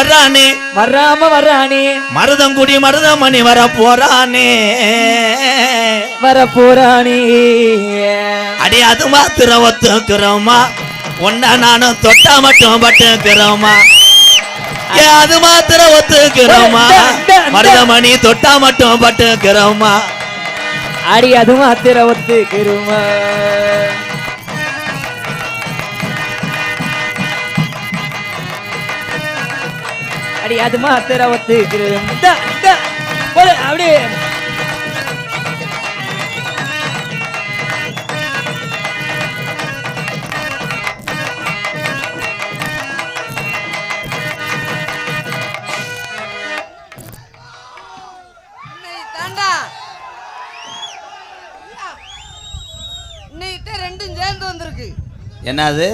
வர்றானே வராம வர்றானே மருதங்குடி மருதமணி வர போறானே அடி அது மாத்திரம் ஒத்துக்கிறோமா ஒன்னா நானும் தொட்டா மட்டும் பட்டுக்கிறோமா அது மாத்திரம் ஒத்துக்கிறோமா மருதமணி தொட்டா மட்டும் பட்டுக்கிறோமா அடி அது மாத்திரம் ஒத்துக்கிறோமா அடி அது மாத்திரம் ஒத்துக்கிறோம் அப்படியே ரெண்டும் சேர்ந்து வந்திருக்கு. என்னது